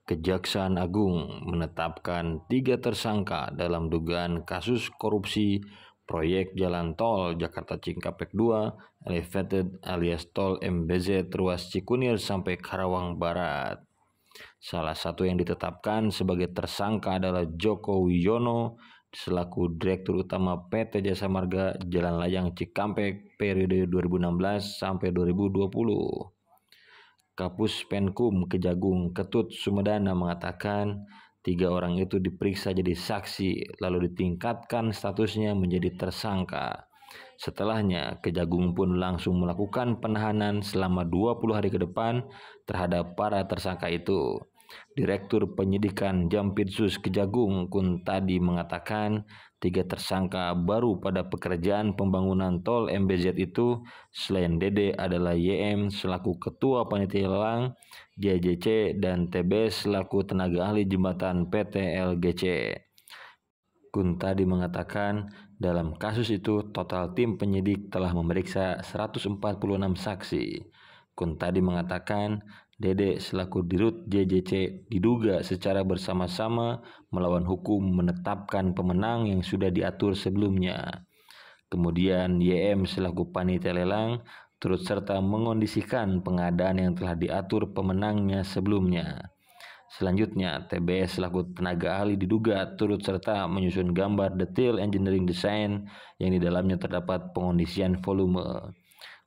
Kejaksaan Agung menetapkan 3 tersangka dalam dugaan kasus korupsi proyek jalan tol Jakarta Cikampek 2 Elevated alias tol MBZ ruas Cikunir sampai Karawang Barat. Salah satu yang ditetapkan sebagai tersangka adalah Joko Wiono selaku Direktur Utama PT Jasa Marga Jalan Layang Cikampek periode 2016 sampai 2020. Kapus Penkum Kejagung Ketut Sumedana mengatakan 3 orang itu diperiksa jadi saksi lalu ditingkatkan statusnya menjadi tersangka. Setelahnya, Kejagung pun langsung melakukan penahanan selama 20 hari ke depan terhadap para tersangka itu. Direktur Penyidikan Jampitsus Kejagung Kuntadi mengatakan 3 tersangka baru pada pekerjaan pembangunan tol MBZ itu selain Dede adalah YM selaku Ketua Panitia Lelang JJC dan TB selaku tenaga ahli jembatan PT LGC. Kuntadi mengatakan dalam kasus itu total tim penyidik telah memeriksa 146 saksi. Kuntadi mengatakan Dede selaku Dirut JJC diduga secara bersama-sama melawan hukum menetapkan pemenang yang sudah diatur sebelumnya. Kemudian YM selaku panitia lelang turut serta mengondisikan pengadaan yang telah diatur pemenangnya sebelumnya. Selanjutnya, TBS selaku tenaga ahli diduga turut serta menyusun gambar detail engineering design yang di dalamnya terdapat pengondisian volume.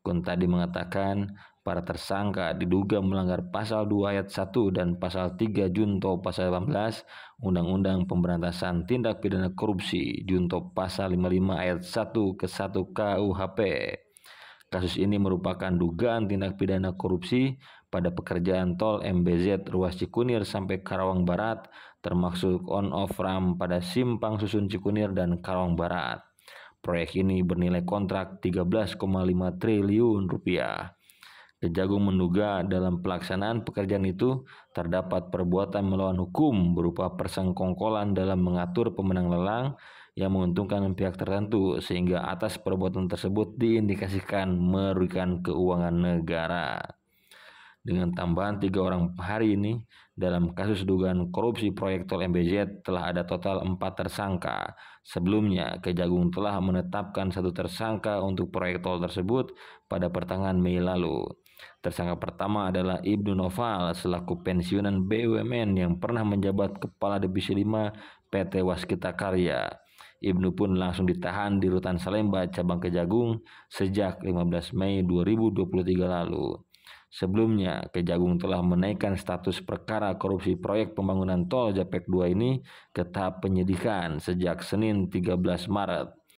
Kuntadi mengatakan para tersangka diduga melanggar pasal 2 ayat 1 dan pasal 3 junto pasal 18 Undang-Undang Pemberantasan Tindak Pidana Korupsi junto pasal 55 ayat 1 ke 1 KUHP. Kasus ini merupakan dugaan tindak pidana korupsi pada pekerjaan tol MBZ ruas Cikunir sampai Karawang Barat termasuk on-off ramp pada Simpang Susun Cikunir dan Karawang Barat. Proyek ini bernilai kontrak 13,5 triliun rupiah. Kejagung menduga dalam pelaksanaan pekerjaan itu terdapat perbuatan melawan hukum berupa persengkongkolan dalam mengatur pemenang lelang yang menguntungkan pihak tertentu sehingga atas perbuatan tersebut diindikasikan merugikan keuangan negara. Dengan tambahan 3 orang hari ini, dalam kasus dugaan korupsi proyek tol MBZ telah ada total 4 tersangka. Sebelumnya, Kejagung telah menetapkan 1 tersangka untuk proyek tol tersebut pada pertengahan Mei lalu. Tersangka pertama adalah Ibnu Noval selaku pensiunan BUMN yang pernah menjabat Kepala Divisi 5 PT Waskita Karya. Ibnu pun langsung ditahan di Rutan Salemba, cabang Kejagung sejak 15 Mei 2023 lalu. Sebelumnya, Kejagung telah menaikkan status perkara korupsi proyek pembangunan tol Japek 2 ini ke tahap penyidikan sejak Senin 13 Maret.